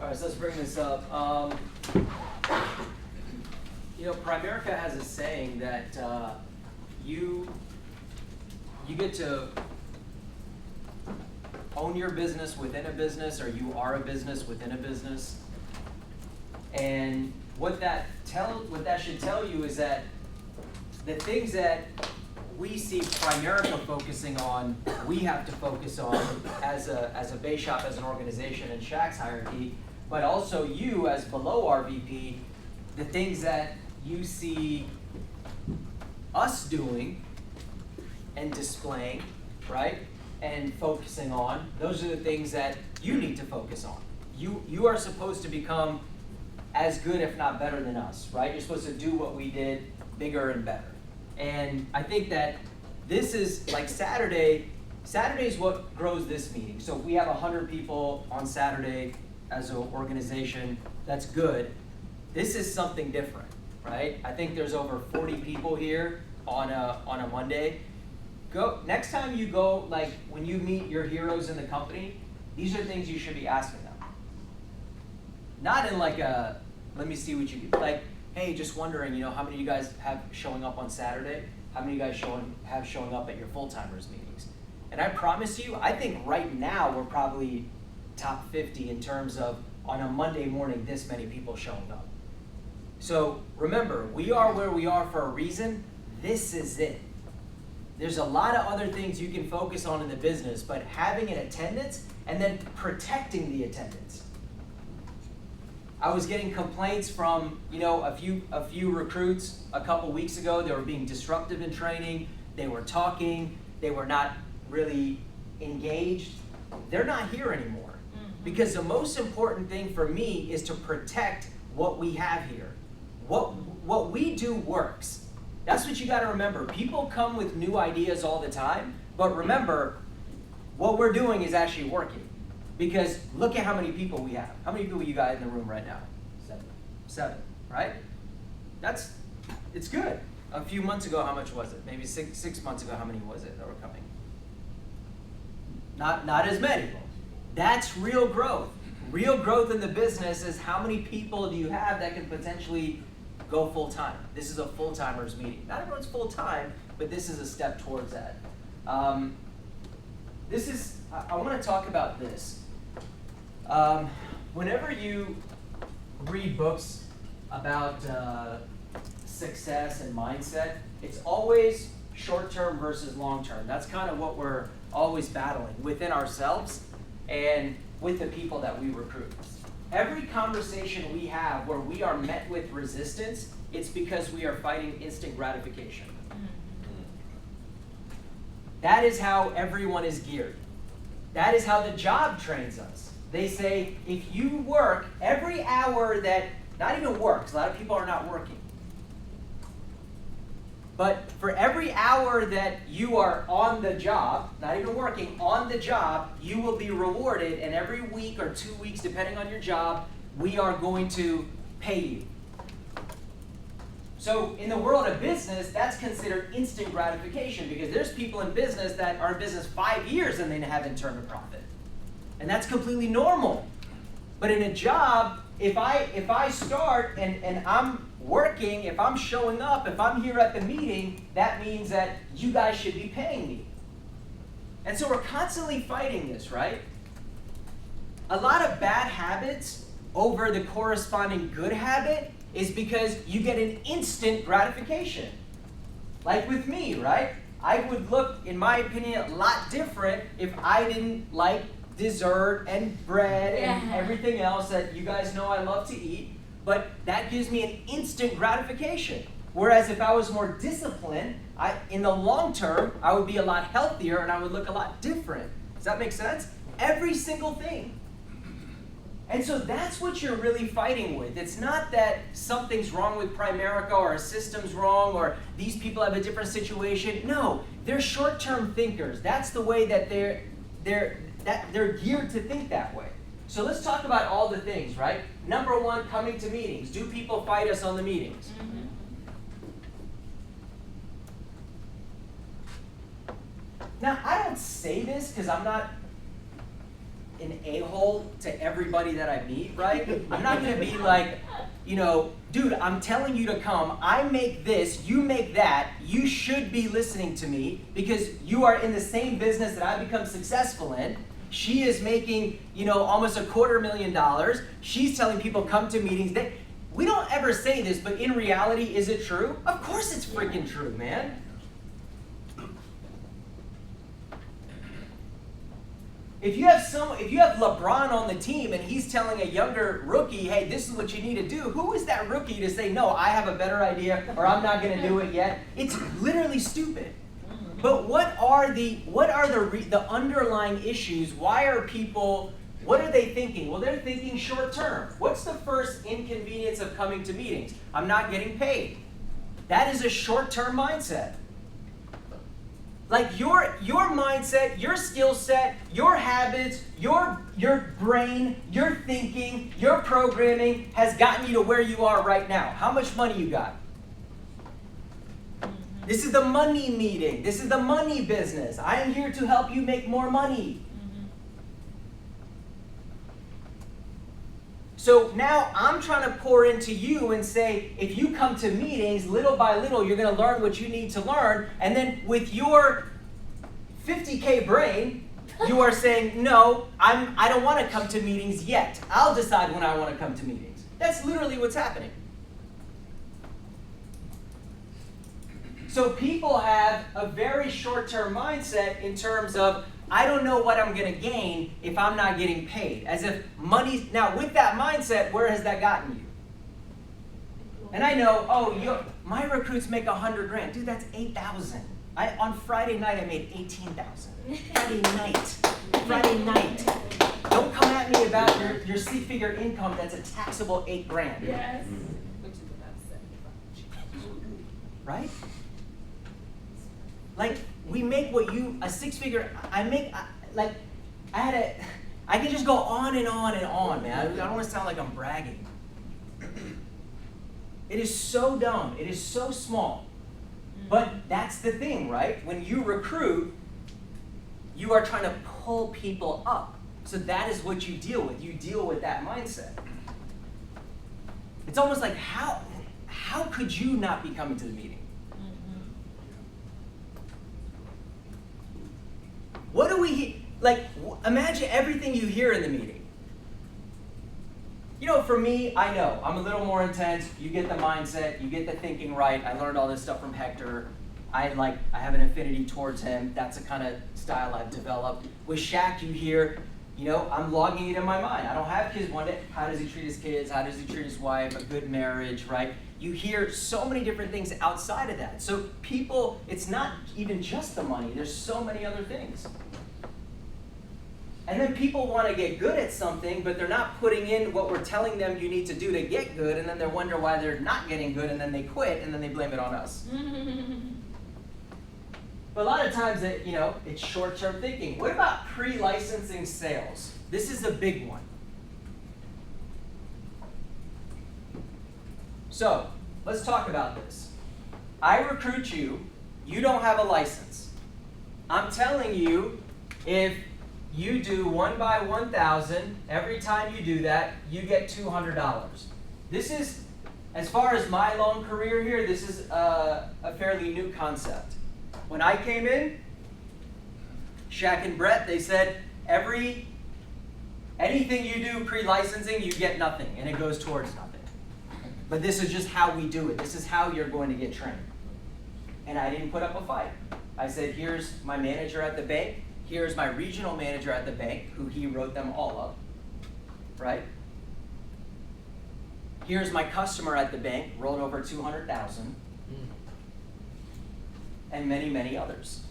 right, so let's bring this up. Primerica has a saying that you get to own your business within a business, or you are a business within a business. And what that should tell you is that the things that we see Primerica focusing on, we have to focus on as a base shop, as an organization in Shaq's hierarchy, but also you as below RVP, the things that you see us doing and displaying, right, and focusing on, those are the things that you need to focus on. You are supposed to become as good, if not better than us, right? You're supposed to do what we did, bigger and better. And I think that this is like Saturday is what grows this meeting. So if we have 100 people on Saturday as an organization, that's good. This is something different, right? I think there's over 40 people here on a Monday. Next time you go, like when you meet your heroes in the company, these are things you should be asking them. Not in like a, let me see what you do. Like, hey, just wondering, how many of you guys have showing up on Saturday? How many of you guys have showing up at your full-timers meetings? And I promise you, I think right now we're probably top 50 in terms of on a Monday morning, this many people showing up. So remember, we are where we are for a reason. This is it. There's a lot of other things you can focus on in the business, but having an attendance and then protecting the attendance. I was getting complaints from, a few recruits a couple weeks ago. They were being disruptive in training. They were talking. They were not really engaged. They're not here anymore. Because the most important thing for me is to protect what we have here. What we do works. That's what you got to remember. People come with new ideas all the time, but remember, what we're doing is actually working. Because look at how many people we have. How many people you got in the room right now? 7, right? It's good. A few months ago, how much was it? Maybe six months ago, how many was it that were coming? Not as many. That's real growth. Real growth in the business is how many people do you have that can potentially go full-time. This is a full-timers meeting. Not everyone's full-time, but this is a step towards that. I want to talk about this. Whenever you read books about success and mindset, it's always short-term versus long-term. That's kind of what we're always battling within ourselves and with the people that we recruit. Every conversation we have where we are met with resistance, it's because we are fighting instant gratification. That is how everyone is geared. That is how the job trains us. They say, if you work every hour that, not even work, because a lot of people are not working, but for every hour that you are on the job, not even working, on the job, you will be rewarded, and every week or 2 weeks, depending on your job, we are going to pay you. So in the world of business, that's considered instant gratification, because there's people in business that are in business 5 years and they haven't turned a profit. And that's completely normal. But in a job, if I start and I'm working, if I'm showing up, if I'm here at the meeting, that means that you guys should be paying me. And so we're constantly fighting this, right? A lot of bad habits over the corresponding good habit is because you get an instant gratification. Like with me, right? I would look, in my opinion, a lot different if I didn't like dessert and bread and everything else that you guys know I love to eat. But that gives me an instant gratification. Whereas if I was more disciplined, in the long term, I would be a lot healthier and I would look a lot different. Does that make sense? Every single thing. And so that's what you're really fighting with. It's not that something's wrong with Primerica or a system's wrong or these people have a different situation. No, they're short-term thinkers. That's the way that they're geared to think that way. So let's talk about all the things, right? Number one, coming to meetings. Do people fight us on the meetings? Now, I don't say this because I'm not an a-hole to everybody that I meet, right? I'm not gonna be like, you know, dude, I'm telling you to come, I make this, you make that, you should be listening to me because you are in the same business that I've become successful in. She is making, you know, almost $250,000. She's telling people come to meetings. We don't ever say this, but in reality, is it true? Of course it's freaking true, man. If you have LeBron on the team and he's telling a younger rookie, hey, this is what you need to do, who is that rookie to say, no, I have a better idea or I'm not going to do it yet? It's literally stupid. But what are the underlying issues? Why are people, what are they thinking? Well, they're thinking short term. What's the first inconvenience of coming to meetings? I'm not getting paid. That is a short-term mindset. Like your mindset, your skill set, your habits, your brain, your thinking, your programming has gotten you to where you are right now. How much money you got? This is the money meeting. This is the money business. I am here to help you make more money. So now I'm trying to pour into you and say, if you come to meetings, little by little, you're going to learn what you need to learn. And then with your 50K brain, you are saying, no, I don't want to come to meetings yet. I'll decide when I want to come to meetings. That's literally what's happening. So people have a very short-term mindset in terms of, I don't know what I'm going to gain if I'm not getting paid. As if money, now with that mindset, where has that gotten you? And I know, oh, my recruits make $100,000. Dude, that's $8,000. On Friday night, I made $18,000. Friday night. Don't come at me about your six-figure income that's a taxable $8,000. Yes. Which is about 75. Right? Like, we make a six-figure, I can just go on and on and on, man. I don't want to sound like I'm bragging. It is so dumb. It is so small. But that's the thing, right? When you recruit, you are trying to pull people up. So that is what you deal with. You deal with that mindset. It's almost like, how could you not be coming to the meeting? What do we, imagine everything you hear in the meeting. You know, for me, I know, I'm a little more intense. You get the mindset, you get the thinking right. I learned all this stuff from Hector. I have an affinity towards him. That's the kind of style I've developed. With Shaq, you hear, you know, I'm logging it in my mind. I don't have kids one day. How does he treat his kids? How does he treat his wife? A good marriage, right? You hear so many different things outside of that. So people, it's not even just the money. There's so many other things. And then people want to get good at something, but they're not putting in what we're telling them you need to do to get good, and then they wonder why they're not getting good, and then they quit, and then they blame it on us. But a lot of times, it's short-term thinking. What about pre-licensing sales? This is a big one. So, let's talk about this. I recruit you. You don't have a license. I'm telling you, if you do 1 by 1,000, every time you do that, you get $200. This is, as far as my long career here, this is a fairly new concept. When I came in, Shaq and Brett, they said, anything you do pre-licensing, you get nothing, and it goes towards nothing. But this is just how we do it. This is how you're going to get trained. And I didn't put up a fight. I said, here's my manager at the bank. Here's my regional manager at the bank, who he wrote them all up, right? Here's my customer at the bank, rolled over $200,000, and many, many others,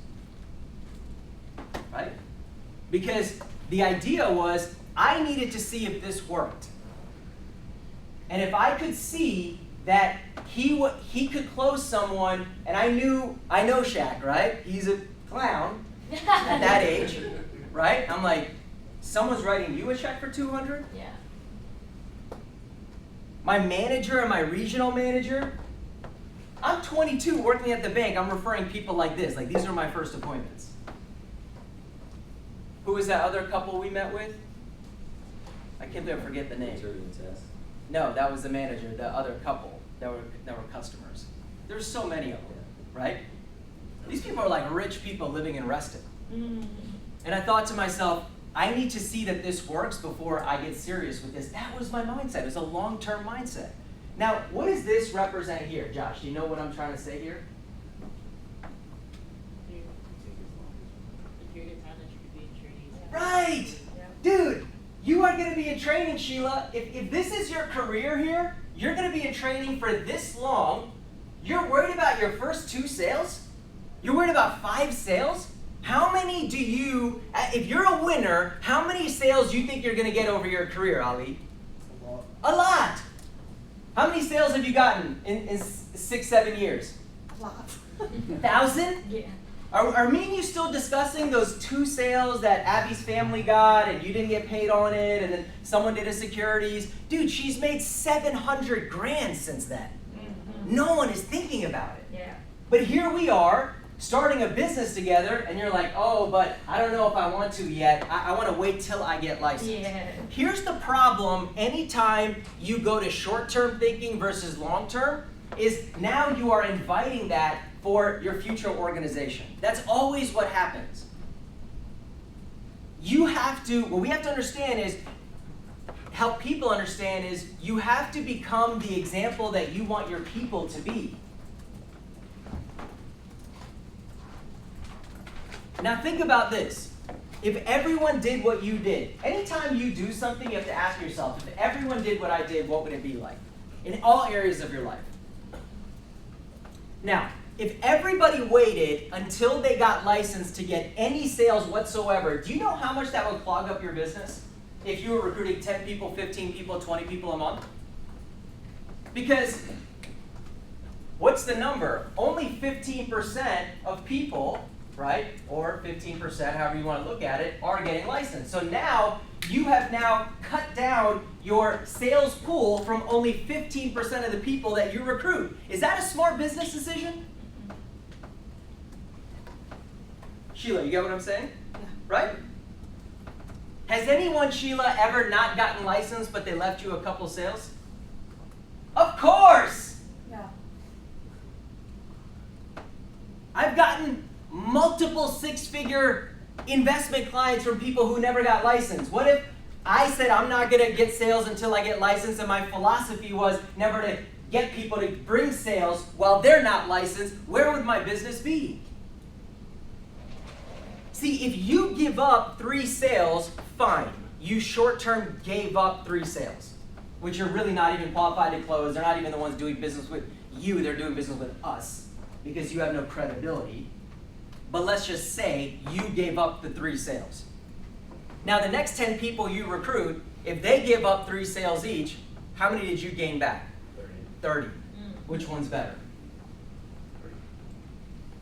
right? Because the idea was, I needed to see if this worked. And if I could see that he could close someone, and I know Shaq, right? He's a clown. At that age, right? I'm like, someone's writing you a check for $200? Yeah. My manager and my regional manager, I'm 22 working at the bank. I'm referring people like this. Like, these are my first appointments. Who was that other couple we met with? I can't believe I forget the name. Maturity test. No, that was the manager, the other couple that were customers. There's so many of them, right? These people are like rich people living in Reston. And I thought to myself, I need to see that this works before I get serious with this. That was my mindset. It was a long-term mindset. Now, what does this represent here? Josh, do you know what I'm trying to say here? The period of time that you could be in training. Right! Dude, you are going to be in training, Sheila. If this is your career here, you're going to be in training for this long. You're worried about your first 2 sales? You're worried about 5 sales? How many do you, if you're a winner, how many sales do you think you're going to get over your career, Ali? A lot. A lot. How many sales have you gotten in 6, 7 years? A lot. 1,000? Yeah. Are me and you still discussing those 2 sales that Abby's family got and you didn't get paid on it and then someone did a securities? Dude, she's made $700,000 since then. No one is thinking about it. Yeah. But here we are, starting a business together, and you're like, oh, but I don't know if I want to yet. I want to wait till I get licensed. Yeah. Here's the problem anytime you go to short-term thinking versus long-term, is now you are inviting that for your future organization. That's always what happens. You have to, what we have to understand is, help people understand is, you have to become the example that you want your people to be. Now think about this. If everyone did what you did, anytime you do something, you have to ask yourself, if everyone did what I did, what would it be like? In all areas of your life. Now, if everybody waited until they got licensed to get any sales whatsoever, do you know how much that would clog up your business? If you were recruiting 10 people, 15 people, 20 people a month? Because what's the number? Only 15% of people, right, or 15%, however you want to look at it, are getting licensed. So now, you have now cut down your sales pool from only 15% of the people that you recruit. Is that a smart business decision? Sheila, you get what I'm saying? Right? Has anyone, Sheila, ever not gotten licensed but they left you a couple sales? Of course! Yeah. I've gotten multiple 6-figure investment clients from people who never got licensed. What if I said I'm not going to get sales until I get licensed, and my philosophy was never to get people to bring sales while they're not licensed? Where would my business be? See, if you give up 3 sales, fine. You short-term gave up 3 sales, which are really not even qualified to close. They're not even the ones doing business with you. They're doing business with us because you have no credibility. But let's just say you gave up the 3 sales. Now, the next 10 people you recruit, if they give up 3 sales each, how many did you gain back? 30. Which one's better?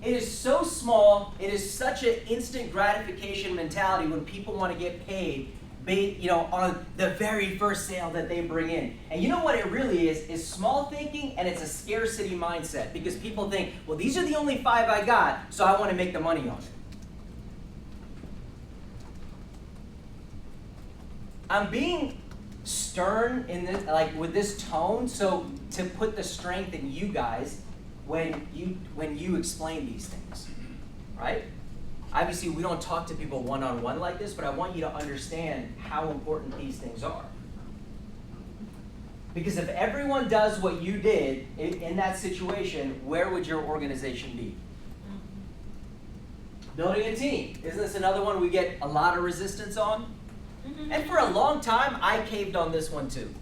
It is so small, it is such an instant gratification mentality when people want to get paid, on the very first sale that they bring in. And you know what it really is small thinking, and it's a scarcity mindset, because people think, well, these are the only 5 I got, so I want to make the money on it. I'm being stern in this, with this tone, so to put the strength in you guys when you explain these things, right? Obviously, we don't talk to people one-on-one like this, but I want you to understand how important these things are. Because if everyone does what you did in that situation, where would your organization be? Building a team. Isn't this another one we get a lot of resistance on? And for a long time, I caved on this one too.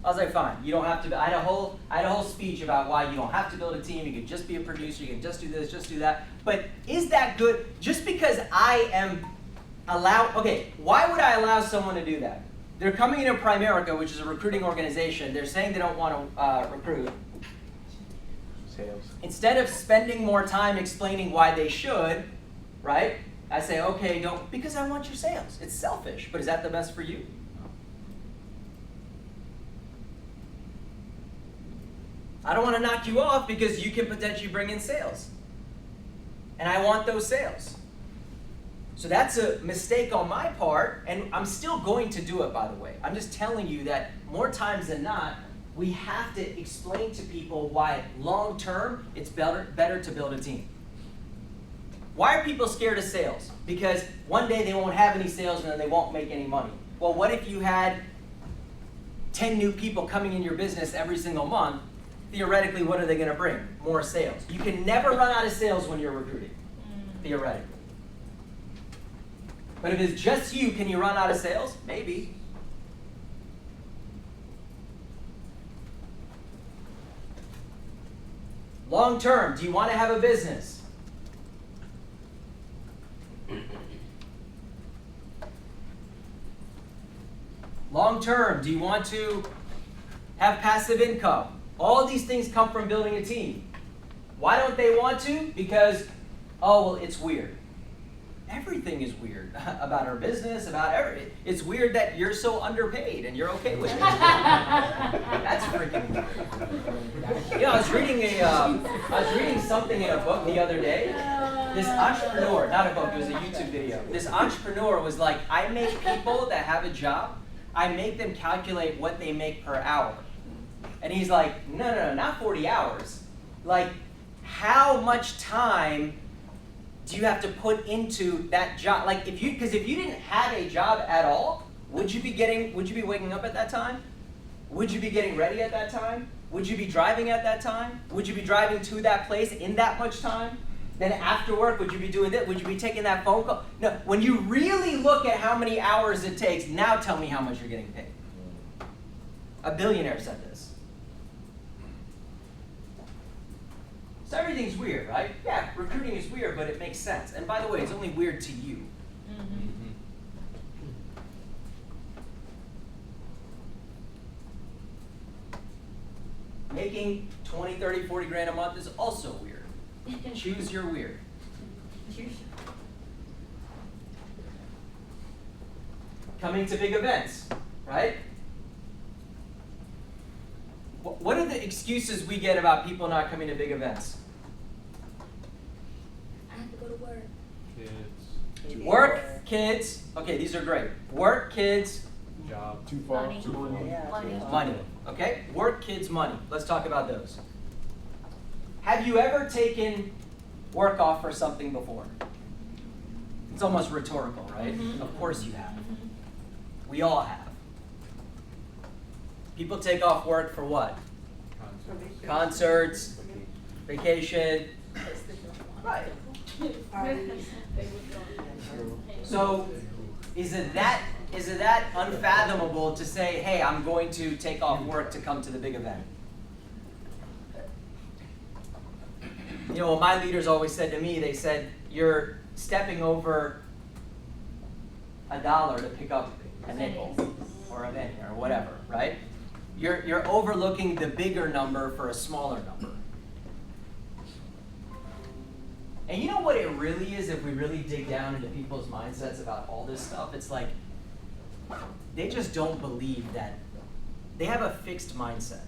I was like, fine, you don't have to. I had a whole speech about why you don't have to build a team. You can just be a producer. You can just do this, just do that. But is that good? Just because I am allowed, okay, why would I allow someone to do that? They're coming into Primerica, which is a recruiting organization. They're saying they don't want to recruit. Sales. Instead of spending more time explaining why they should, right? I say, okay, don't, because I want your sales. It's selfish, but is that the best for you? I don't want to knock you off because you can potentially bring in sales. And I want those sales. So that's a mistake on my part, and I'm still going to do it, by the way. I'm just telling you that more times than not, we have to explain to people why long term it's better to build a team. Why are people scared of sales? Because one day they won't have any sales and then they won't make any money. Well, what if you had 10 new people coming in your business every single month? Theoretically, what are they going to bring? More sales. You can never run out of sales when you're recruiting, theoretically. But if it's just you, can you run out of sales? Maybe. Long term, do you want to have a business? Long term, do you want to have passive income? All these things come from building a team. Why don't they want to? Because, oh, well, it's weird. Everything is weird about our business, about everything. It's weird that you're so underpaid and you're okay with it. That's freaking weird. You know, I was reading something in a book the other day. This entrepreneur, not a book, it was a YouTube video. This entrepreneur was like, I make people that have a job, I make them calculate what they make per hour. And he's like, no, not 40 hours. Like, how much time do you have to put into that job? Like, because if you didn't have a job at all, would you be waking up at that time? Would you be getting ready at that time? Would you be driving at that time? Would you be driving to that place in that much time? Then after work, would you be doing this? Would you be taking that phone call? No, when you really look at how many hours it takes, now tell me how much you're getting paid. A billionaire said this. So everything's weird, right? Yeah, recruiting is weird, but it makes sense. And by the way, it's only weird to you. Making 20, 30, 40 grand a month is also weird. Choose your weird. Coming to big events, right? What are the excuses we get about people not coming to big events? I have to go to work. Kids. Work, kids. Okay, these are great. Work, kids, Job. Too far. Money. Too money. Money. money. Okay? Work, kids, money. Let's talk about those. Have you ever taken work off for something before? It's almost rhetorical, right? Of course you have. We all have. People take off work for what? Concerts, vacation. Right. So is it that unfathomable to say, hey, I'm going to take off work to come to the big event? You know, what my leaders always said to me, they said, you're stepping over $1 to pick up a nickel or a penny or whatever, right? You're overlooking the bigger number for a smaller number. And you know what it really is if we really dig down into people's mindsets about all this stuff? It's like, they just don't believe that. They have a fixed mindset.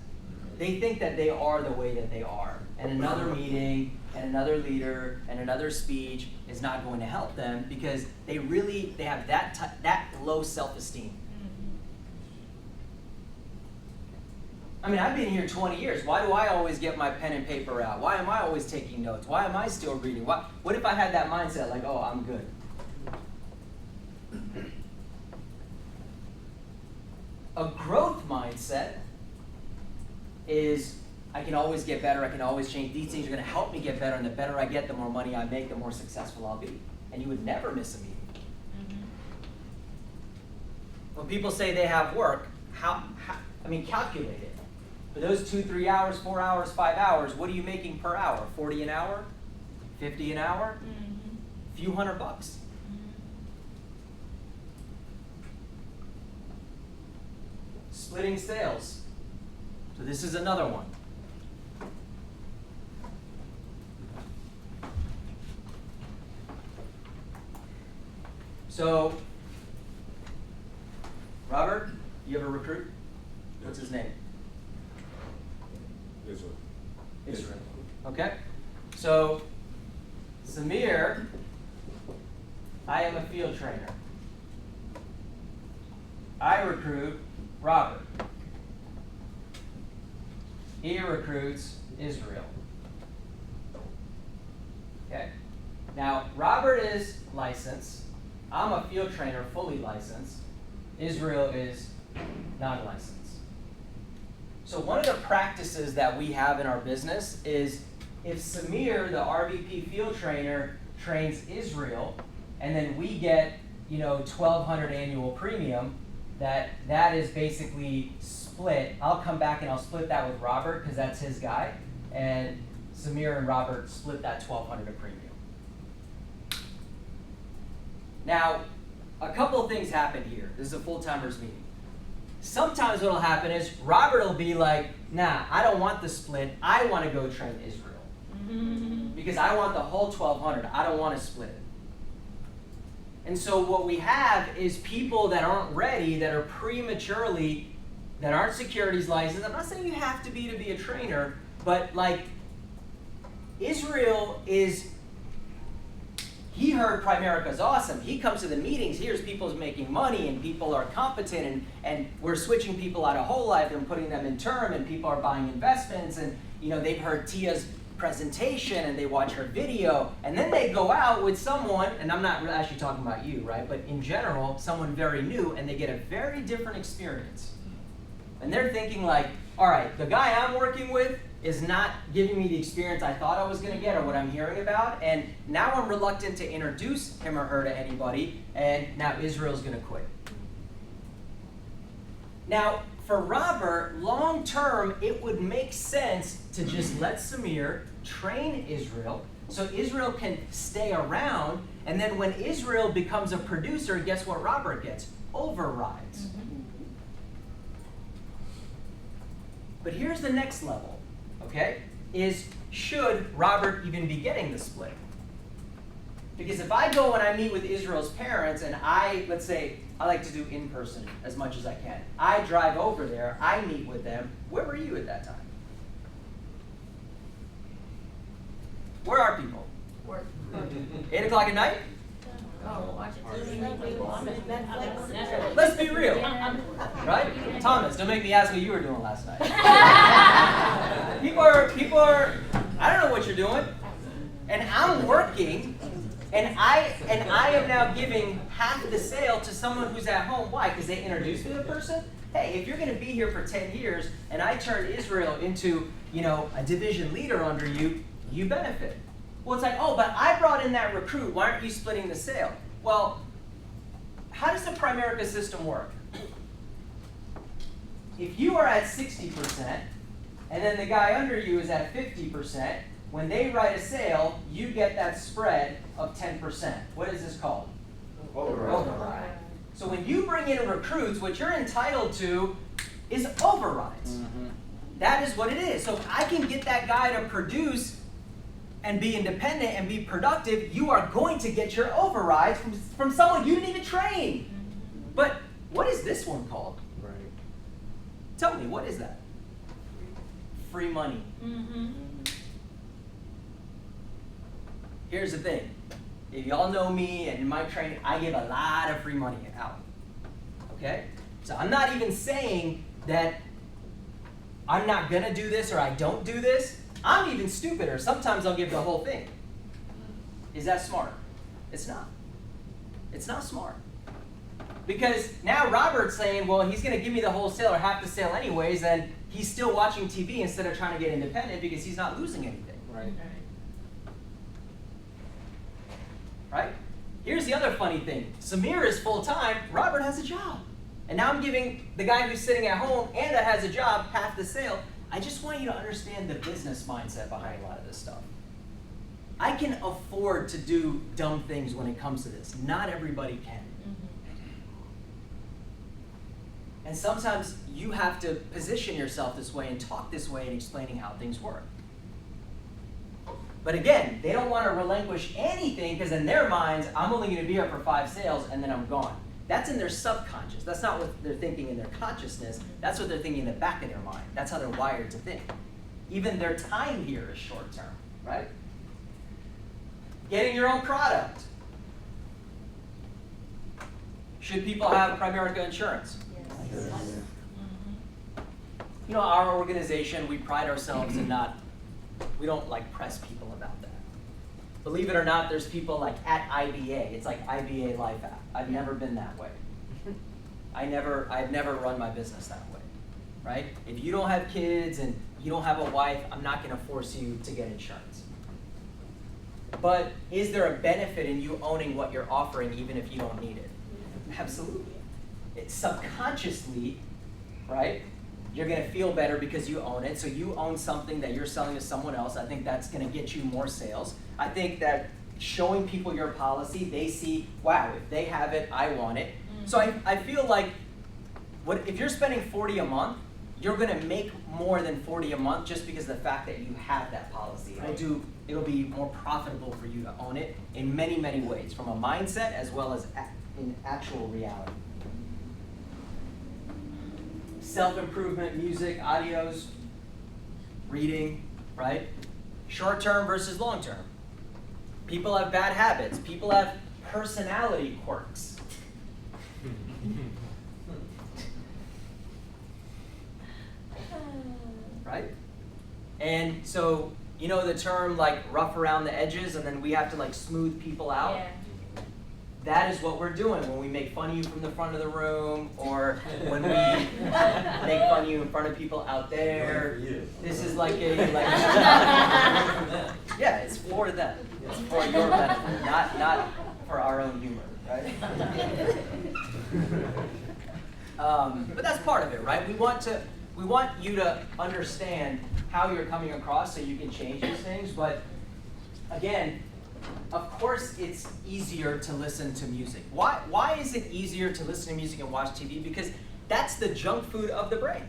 They think that they are the way that they are. And another meeting, and another leader, and another speech is not going to help them because they have that low self-esteem. I mean, I've been here 20 years. Why do I always get my pen and paper out? Why am I always taking notes? Why am I still reading? What if I had that mindset like, oh, I'm good? A growth mindset is I can always get better, I can always change. These things are going to help me get better, and the better I get, the more money I make, the more successful I'll be. And you would never miss a meeting. When people say they have work, calculate it. For those 2, 3 hours, 4 hours, 5 hours, what are you making per hour? 40 an hour? 50 an hour? A few $100. Splitting sales. So this is another one. So, Robert, you have a recruit? What's his name? Israel. Okay. So, Samir I am a field trainer. I recruit Robert. He recruits Israel. Okay? Now, Robert is licensed. I'm a field trainer, fully licensed. Israel is non-licensed. So one of the practices that we have in our business is if Samir, the RVP field trainer, trains Israel, and then we get, $1,200 annual premium, that is basically split. I'll come back and I'll split that with Robert because that's his guy, and Samir and Robert split that $1,200 of premium. Now, a couple of things happen here. This is a full-timers meeting. Sometimes what will happen is Robert will be like, nah, I don't want the split. I want to go train Israel. Because I want the whole $1,200. I don't want to split it. And so what we have is people that aren't ready, that are prematurely, that aren't securities licensed. I'm not saying you have to be a trainer, but like Israel is, he heard Primerica's awesome. He comes to the meetings, hears people's making money and people are competent and we're switching people out of whole life and putting them in term and people are buying investments and they've heard Tia's presentation and they watch her video and then they go out with someone, and I'm not actually talking about you, right? But in general, someone very new and they get a very different experience. And they're thinking like, all right, the guy I'm working with is not giving me the experience I thought I was going to get or what I'm hearing about, and now I'm reluctant to introduce him or her to anybody, and now Israel's going to quit. Now, for Robert, long term, it would make sense to just let Samir train Israel so Israel can stay around, and then when Israel becomes a producer, guess what Robert gets? Overrides. But here's the next level, okay? Is should Robert even be getting the split? Because if I go and I meet with Israel's parents and let's say, I like to do in-person as much as I can. I drive over there, I meet with them. Where were you at that time? Where are people? Work. 8 o'clock at night? Oh, watch it. Let's be real, right? Thomas, don't make me ask what you were doing last night. People are, I don't know what you're doing. And I'm working, and I am now giving half the sale to someone who's at home. Why? Because they introduced me to the person? Hey, if you're going to be here for 10 years, and I turn Israel into, a division leader under you, you benefit. Well, it's like, oh, but I brought in that recruit. Why aren't you splitting the sale? Well, how does the Primerica system work? If you are at 60%, and then the guy under you is at 50%, when they write a sale, you get that spread of 10%. What is this called? Override. So when you bring in recruits, what you're entitled to is overrides. That is what it is. So if I can get that guy to produce and be independent and be productive, you are going to get your overrides from someone you didn't even train. But what is this one called? Right. Tell me, what is that? Free money. Here's the thing. If y'all know me and my training, I give a lot of free money out. Okay? So I'm not even saying that I'm not going to do this or I don't do this. I'm even stupider. Sometimes I'll give the whole thing. Is that smart? It's not. It's not smart. Because now Robert's saying, well, he's going to give me the whole sale or half the sale anyways, and he's still watching TV instead of trying to get independent because he's not losing anything. Right. Right? Here's the other funny thing. Samir is full-time. Robert has a job. And now I'm giving the guy who's sitting at home and that has a job half the sale. I just want you to understand the business mindset behind a lot of this stuff. I can afford to do dumb things when it comes to this. Not everybody can. And sometimes you have to position yourself this way and talk this way in explaining how things work. But again, they don't want to relinquish anything because in their minds, I'm only going to be here for 5 sales and then I'm gone. That's in their subconscious. That's not what they're thinking in their consciousness. That's what they're thinking in the back of their mind. That's how they're wired to think. Even their time here is short term, right? Getting your own product. Should people have Primerica insurance? Yes. You know, our organization, we pride ourselves in we don't like press people about that. Believe it or not, there's people like at IBA. It's like IBA Life app. I've never been that way. I've never run my business that way, right? If you don't have kids and you don't have a wife, I'm not gonna force you to get insurance. But is there a benefit in you owning what you're offering even if you don't need it? Absolutely. It's subconsciously, right? You're gonna feel better because you own it. So you own something that you're selling to someone else. I think that's gonna get you more sales. I think that showing people your policy, they see, wow, if they have it, I want it. So I feel like if you're spending $40 a month, you're gonna make more than $40 a month just because of the fact that you have that policy. It'll be more profitable for you to own it in many, many ways, from a mindset as well as in actual reality. Self-improvement, music, audios, reading, right? Short-term versus long-term. People have bad habits. People have personality quirks. Right? And so, you know the term like rough around the edges, and then we have to like smooth people out? Yeah. That is what we're doing when we make fun of you from the front of the room, or when we make fun of you in front of people out there. This is like yeah, it's for them. It's for your benefit, not for our own humor, right? But that's part of it, right? We want you to understand how you're coming across so you can change these things, but again, of course it's easier to listen to music. Why is it easier to listen to music and watch TV? Because that's the junk food of the brain,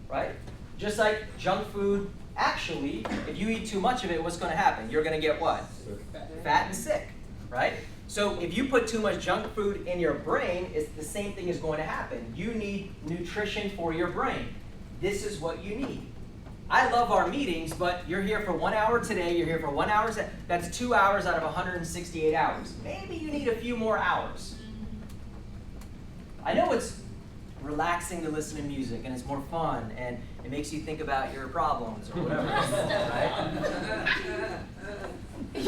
right? Just like junk food, actually, if you eat too much of it, what's gonna happen? You're gonna get what? Fat and sick, right? So if you put too much junk food in your brain, it's the same thing is going to happen. You need nutrition for your brain. This is what you need. I love our meetings, but you're here for 1 hour today, you're here for 1 hour, that's 2 hours out of 168 hours. Maybe you need a few more hours. I know it's relaxing to listen to music, and it's more fun, and it makes you think about your problems or whatever, right? Hey,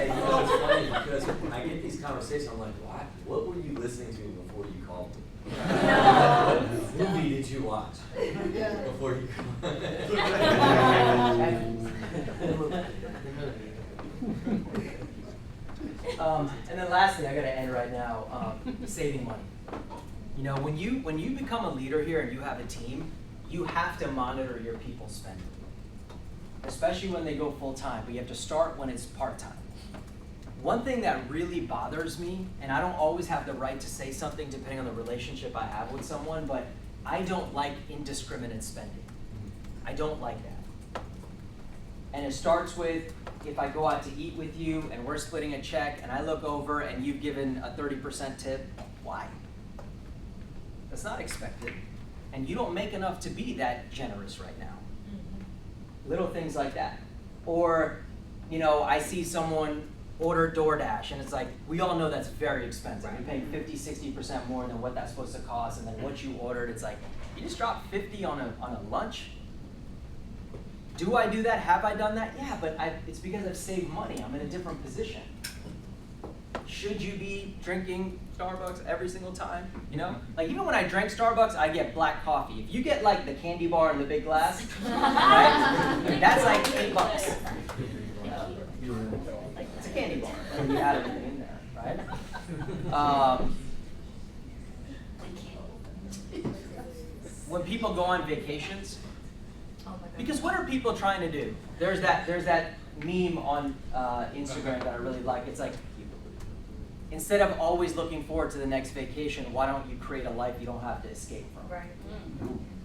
you know, it's funny because I get these conversations, I'm like, what were you listening to before you called me? What movie did you watch before you called me? And then lastly, I gotta end right now, saving money. You know, when you become a leader here and you have a team, you have to monitor your people's spending. Especially when they go full-time, but you have to start when it's part-time. One thing that really bothers me, and I don't always have the right to say something depending on the relationship I have with someone, but I don't like indiscriminate spending. I don't like that. And it starts with, if I go out to eat with you and we're splitting a check and I look over and you've given a 30% tip, why? That's not expected. And you don't make enough to be that generous right now. Little things like that. Or, you know, I see someone order DoorDash and it's like, we all know that's very expensive. You're paying 50-60% more than what that's supposed to cost, and then what you ordered, it's like, you just dropped 50 on a lunch? Do I do that? Have I done that? Yeah, but it's because I've saved money. I'm in a different position. Should you be drinking Starbucks every single time? You know? Like, even when I drank Starbucks, I get black coffee. If you get like the candy bar in the big glass, right? That's like $8. It's a candy bar. When you add everything in there, right? When people go on vacations, because what are people trying to do? There's that meme on Instagram that I really like. It's like, instead of always looking forward to the next vacation, why don't you create a life you don't have to escape from? Right.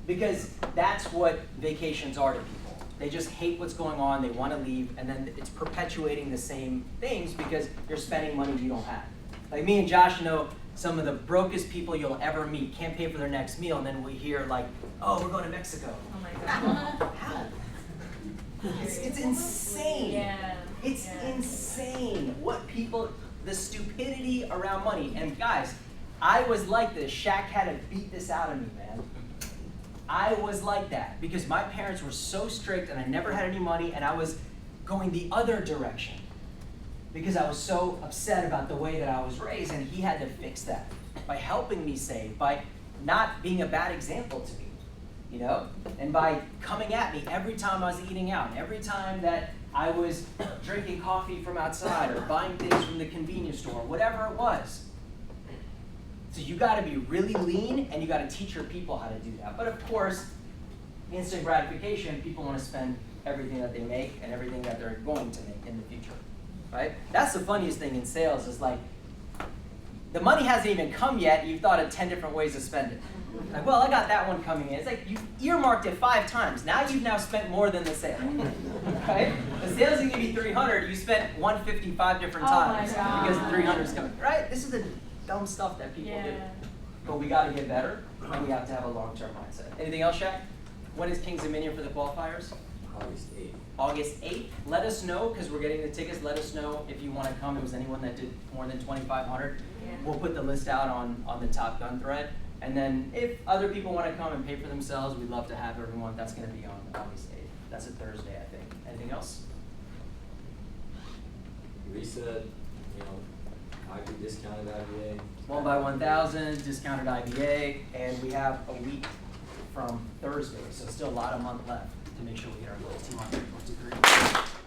Because that's what vacations are to people. They just hate what's going on, they want to leave, and then it's perpetuating the same things because you're spending money you don't have. Like me and Josh know some of the brokest people you'll ever meet can't pay for their next meal, and then we hear like, oh, we're going to Mexico. Oh my God. How? It's insane. Yeah. It's insane what people, the stupidity around money. And guys, I was like this. Shaq had to beat this out of me, man. I was like that because my parents were so strict and I never had any money and I was going the other direction because I was so upset about the way that I was raised, and he had to fix that by helping me save, by not being a bad example to me, you know, and by coming at me every time I was eating out, every time that I was drinking coffee from outside or buying things from the convenience store, whatever it was. So you got to be really lean, and you got to teach your people how to do that. But of course, instant gratification, people want to spend everything that they make and everything that they're going to make in the future, right? That's the funniest thing in sales is like, the money hasn't even come yet, you've thought of 10 different ways to spend it. Like, well, I got that one coming in. It's like you earmarked it 5 times. Now you've now spent more than the sale, right? The sales is going to be 300. You spent 155 different times because 300 is coming, right? This is the dumb stuff that people do. But we got to get better, and we have to have a long-term mindset. Anything else, Shaq? When is King's Dominion for the qualifiers? August 8th. August 8th. Let us know, because we're getting the tickets. Let us know if you want to come. If there's anyone that did more than 2,500. We'll put the list out on the Top Gun thread. And then if other people want to come and pay for themselves, we'd love to have everyone. That's going to be on August 8th. That's a Thursday, I think. Anything else? Lisa, IB discounted IBA. 1 by 1,000, discounted IBA, and we have a week from Thursday, so still a lot of month left to make sure we get our goals. 200, 1, 2, 3.